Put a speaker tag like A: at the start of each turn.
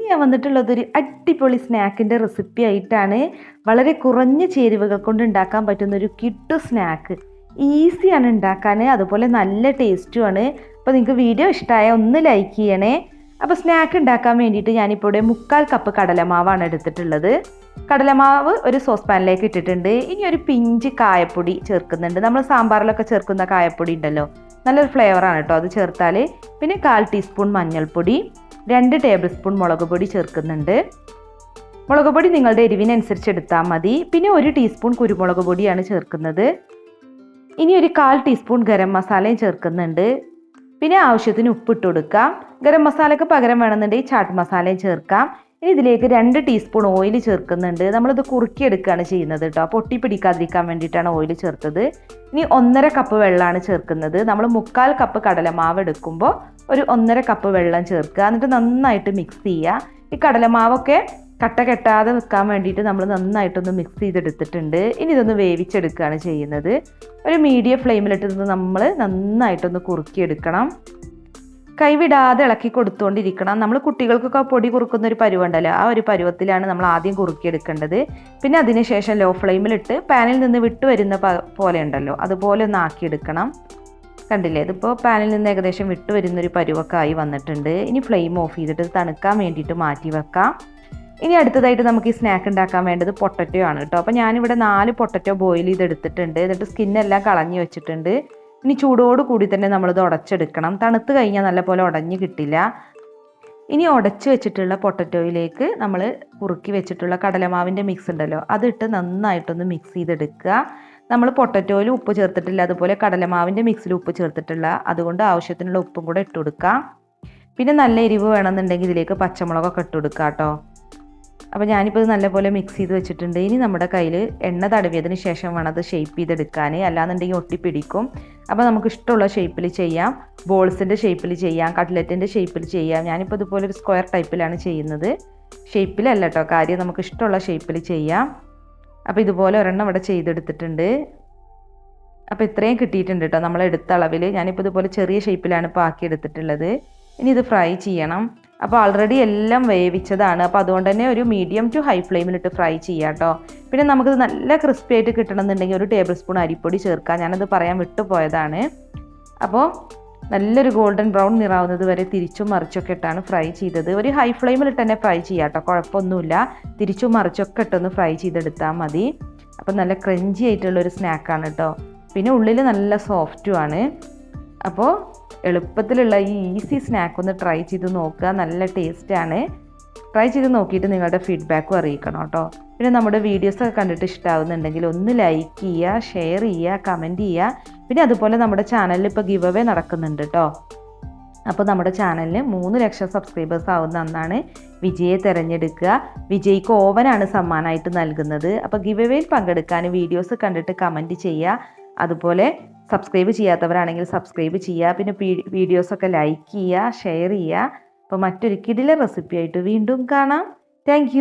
A: ഞാൻ വന്നിട്ടുള്ളത് ഒരു അടിപൊളി സ്നാക്കിൻ്റെ റെസിപ്പി ആയിട്ടാണ്. വളരെ കുറഞ്ഞ ചേരുവകൾ കൊണ്ട് ഉണ്ടാക്കാൻ പറ്റുന്ന ഒരു കിട്ടു സ്നാക്ക്. ഈസിയാണ് ഉണ്ടാക്കാൻ, അതുപോലെ നല്ല ടേസ്റ്റുമാണ്. അപ്പോൾ നിങ്ങൾക്ക് വീഡിയോ ഇഷ്ടമായ ഒന്ന് ലൈക്ക് ചെയ്യണേ. അപ്പോൾ സ്നാക്ക് ഉണ്ടാക്കാൻ വേണ്ടിയിട്ട് ഞാനിപ്പോൾ ഇവിടെ 1/4 കപ്പ് കടലമാവാണ് എടുത്തിട്ടുള്ളത്. കടലമാവ് ഒരു സോസ് പാനിലേക്ക് ഇട്ടിട്ടുണ്ട്. ഇനി ഒരു പിഞ്ച് കായപ്പൊടി ചേർക്കുന്നുണ്ട്. നമ്മൾ സാമ്പാറിലൊക്കെ ചേർക്കുന്ന കായപ്പൊടി ഉണ്ടല്ലോ, നല്ലൊരു ഫ്ലേവറാണ് കേട്ടോ അത് ചേർത്താൽ. പിന്നെ 1/4 ടീസ്പൂൺ മഞ്ഞൾപ്പൊടി, 2 ടേബിൾ സ്പൂൺ മുളക് പൊടി ചേർക്കുന്നുണ്ട്. മുളക് പൊടി നിങ്ങളുടെ എരിവിനനുസരിച്ച് എടുത്താൽ മതി. പിന്നെ 1 ടീസ്പൂൺ കുരുമുളക് പൊടിയാണ് ചേർക്കുന്നത്. ഇനി ഒരു 1/4 ടീസ്പൂൺ ഗരം മസാലയും ചേർക്കുന്നുണ്ട്. പിന്നെ ആവശ്യത്തിന് ഉപ്പിട്ട് കൊടുക്കാം. ഗരം മസാലയ്ക്ക് പകരം വേണമെന്നുണ്ടെങ്കിൽ ചാട്ട് മസാലയും ചേർക്കാം. ഇനി ഇതിലേക്ക് 2 ടീസ്പൂൺ ഓയിൽ ചേർക്കുന്നുണ്ട്. നമ്മളിത് കുറുക്കിയെടുക്കുകയാണ് ചെയ്യുന്നത് കേട്ടോ. പൊട്ടി പിടിക്കാതിരിക്കാൻ വേണ്ടിയിട്ടാണ് ഓയിൽ ചേർത്തത്. ഇനി 1.5 കപ്പ് വെള്ളമാണ് ചേർക്കുന്നത്. നമ്മൾ 1/4 കപ്പ് കടലമാവ് എടുക്കുമ്പോൾ ഒരു 1.5 കപ്പ് വെള്ളം ചേർക്കുക. എന്നിട്ട് നന്നായിട്ട് മിക്സ് ചെയ്യുക. ഈ കടലമാവൊക്കെ കട്ട കെട്ടാതെ നിൽക്കാൻ വേണ്ടിയിട്ട് നമ്മൾ നന്നായിട്ടൊന്ന് മിക്സ് ചെയ്തെടുത്തിട്ടുണ്ട്. ഇനി ഇതൊന്ന് വേവിച്ചെടുക്കുകയാണ് ചെയ്യുന്നത്. ഒരു മീഡിയം ഫ്ലെയിമിലിട്ട് നമ്മൾ നന്നായിട്ടൊന്ന് കുറുക്കിയെടുക്കണം. കൈവിടാതെ ഇളക്കി കൊടുത്തുകൊണ്ടിരിക്കണം. നമ്മൾ കുട്ടികൾക്കൊക്കെ പൊടി കുറുക്കുന്ന ഒരു പരുവുണ്ടല്ലോ, ആ ഒരു പരുവത്തിലാണ് നമ്മൾ ആദ്യം കുറുക്കിയെടുക്കേണ്ടത്. പിന്നെ അതിനുശേഷം ലോ ഫ്ലെയിമിലിട്ട് പാനിൽ നിന്ന് വിട്ടു വരുന്ന പോലെ ഉണ്ടല്ലോ, അതുപോലെ ഒന്ന് ആക്കിയെടുക്കണം. കണ്ടില്ലേ, ഇതിപ്പോൾ പാനിൽ നിന്ന് ഏകദേശം വിട്ടു വരുന്നൊരു പരുവൊക്കെ ആയി വന്നിട്ടുണ്ട്. ഇനി ഫ്ലെയിം ഓഫ് ചെയ്തിട്ട് തണുക്കാൻ വേണ്ടിയിട്ട് മാറ്റി വെക്കാം. ഇനി അടുത്തതായിട്ട് നമുക്ക് ഈ സ്നാക്ക് ഉണ്ടാക്കാൻ വേണ്ടത് പൊട്ടറ്റോ ആണ് കേട്ടോ. അപ്പോൾ ഞാനിവിടെ 4 പൊട്ടറ്റോ ബോയിൽ ചെയ്തെടുത്തിട്ടുണ്ട്. എന്നിട്ട് സ്കിന്നെല്ലാം കളഞ്ഞു വെച്ചിട്ടുണ്ട്. ഇനി ചൂടോട് കൂടി തന്നെ നമ്മളിത് ഉടച്ചെടുക്കണം. തണുത്ത് കഴിഞ്ഞാൽ നല്ലപോലെ ഉടഞ്ഞ് കിട്ടില്ല. ഇനി ഉടച്ച് വെച്ചിട്ടുള്ള പൊട്ടറ്റോയിലേക്ക് നമ്മൾ കുറുക്കി വെച്ചിട്ടുള്ള കടലമാവിൻ്റെ മിക്സ് ഉണ്ടല്ലോ, അതിട്ട് നന്നായിട്ടൊന്ന് മിക്സ് ചെയ്തെടുക്കുക. നമ്മൾ പൊട്ടറ്റോയിൽ ഉപ്പ് ചേർത്തിട്ടില്ല, അതുപോലെ കടലമാവിൻ്റെ മിക്സിൽ ഉപ്പ് ചേർത്തിട്ടില്ല. അതുകൊണ്ട് ആവശ്യത്തിനുള്ള ഉപ്പും കൂടെ ഇട്ട് കൊടുക്കാം. പിന്നെ നല്ല എരിവ് വേണമെന്നുണ്ടെങ്കിൽ ഇതിലേക്ക് പച്ചമുളകൊക്കെ ഇട്ട് കൊടുക്കുക കേട്ടോ. അപ്പോൾ ഞാനിപ്പോൾ ഇത് നല്ലപോലെ മിക്സ് ചെയ്ത് വെച്ചിട്ടുണ്ട്. ഇനി നമ്മുടെ കയ്യിൽ എണ്ണ തടവിയതിന് ശേഷം വേണം അത് ഷേപ്പ് ചെയ്തെടുക്കാൻ, അല്ലാന്നുണ്ടെങ്കിൽ ഒട്ടിപ്പിടിക്കും. അപ്പോൾ നമുക്ക് ഇഷ്ടമുള്ള ഷേപ്പിൽ ചെയ്യാം. ബോൾസിൻ്റെ ഷേപ്പിൽ ചെയ്യാം, കട്ട്ലറ്റിൻ്റെ ഷേപ്പിൽ ചെയ്യാം. ഞാനിപ്പോൾ ഇതുപോലെ ഒരു സ്ക്വയർ ടൈപ്പിലാണ് ചെയ്യുന്നത്. ഷേപ്പിലല്ല കേട്ടോ കാര്യം, നമുക്ക് ഇഷ്ടമുള്ള ഷേപ്പിൽ ചെയ്യാം. അപ്പോൾ ഇതുപോലെ ഒരെണ്ണം ഇവിടെ ചെയ്തെടുത്തിട്ടുണ്ട്. അപ്പോൾ ഇത്രയും കിട്ടിയിട്ടുണ്ട് കേട്ടോ നമ്മൾ എടുത്ത അളവിൽ. ഞാനിപ്പോൾ ഇതുപോലെ ചെറിയ ഷേപ്പിലാണ് ഇപ്പോൾ ആക്കിയെടുത്തിട്ടുള്ളത്. ഇനി ഇത് ഫ്രൈ ചെയ്യണം. അപ്പോൾ ഓൾറെഡി എല്ലാം വേവിച്ചതാണ്. അപ്പോൾ അതുകൊണ്ട് തന്നെ ഒരു മീഡിയം ടു ഹൈ ഫ്ലെയിമിലിട്ട് ഫ്രൈ ചെയ്യാം കേട്ടോ. പിന്നെ നമുക്കിത് നല്ല ക്രിസ്പി ആയിട്ട് കിട്ടണമെന്നുണ്ടെങ്കിൽ 1 ടേബിൾ സ്പൂൺ അരിപ്പൊടി ചേർക്കാം. ഞാനത് പറയാൻ വിട്ടുപോയതാണ്. അപ്പോൾ നല്ലൊരു ഗോൾഡൻ ബ്രൗൺ നിറാവുന്നത് വരെ തിരിച്ചും മറിച്ചൊക്കെ ഇട്ടാണ് ഫ്രൈ ചെയ്തത്. ഒരു ഹൈ ഫ്ലെയിമിലിട്ട് തന്നെ ഫ്രൈ ചെയ്യാം കേട്ടോ, കുഴപ്പമൊന്നുമില്ല. തിരിച്ചും മറിച്ചൊക്കെ ഇട്ടൊന്ന് ഫ്രൈ ചെയ്തെടുത്താൽ മതി. അപ്പോൾ നല്ല ക്രഞ്ചി ആയിട്ടുള്ളൊരു സ്നാക്കാണ് കേട്ടോ. പിന്നെ ഉള്ളിൽ നല്ല സോഫ്റ്റുമാണ്. അപ്പോൾ എളുപ്പത്തിലുള്ള ഈ ഈസി സ്നാക്ക് ഒന്ന് ട്രൈ ചെയ്ത് നോക്കുക. നല്ല ടേസ്റ്റാണ്. ട്രൈ ചെയ്ത് നോക്കിയിട്ട് നിങ്ങളുടെ ഫീഡ്ബാക്കും അറിയിക്കണം കേട്ടോ. പിന്നെ നമ്മുടെ വീഡിയോസൊക്കെ കണ്ടിട്ട് ഇഷ്ടമാവുന്നുണ്ടെങ്കിൽ ഒന്ന് ലൈക്ക് ചെയ്യുക, ഷെയർ ചെയ്യുക, കമൻറ്റ് ചെയ്യുക. പിന്നെ അതുപോലെ നമ്മുടെ ചാനലിൽ ഇപ്പോൾ ഗിവ് അവേ നടക്കുന്നുണ്ട് കേട്ടോ. അപ്പോൾ നമ്മുടെ ചാനലിന് 3 ലക്ഷം സബ്സ്ക്രൈബേഴ്സ് ആവുന്ന അന്നാണ് വിജയെ തിരഞ്ഞെടുക്കുക. വിജയ്ക്ക് ഓവനാണ് സമ്മാനമായിട്ട് നൽകുന്നത്. അപ്പോൾ ഗിവ് അവേയിൽ പങ്കെടുക്കാൻ വീഡിയോസ് കണ്ടിട്ട് കമൻറ്റ് ചെയ്യുക. അതുപോലെ സബ്സ്ക്രൈബ് ചെയ്യാത്തവരാണെങ്കിൽ സബ്സ്ക്രൈബ് ചെയ്യുക. പിന്നെ വീഡിയോസൊക്കെ ലൈക്ക് ചെയ്യുക, ഷെയർ ചെയ്യുക. അപ്പോൾ മറ്റൊരു കിടിലൻ റെസിപ്പി ആയിട്ട് വീണ്ടും കാണാം. താങ്ക്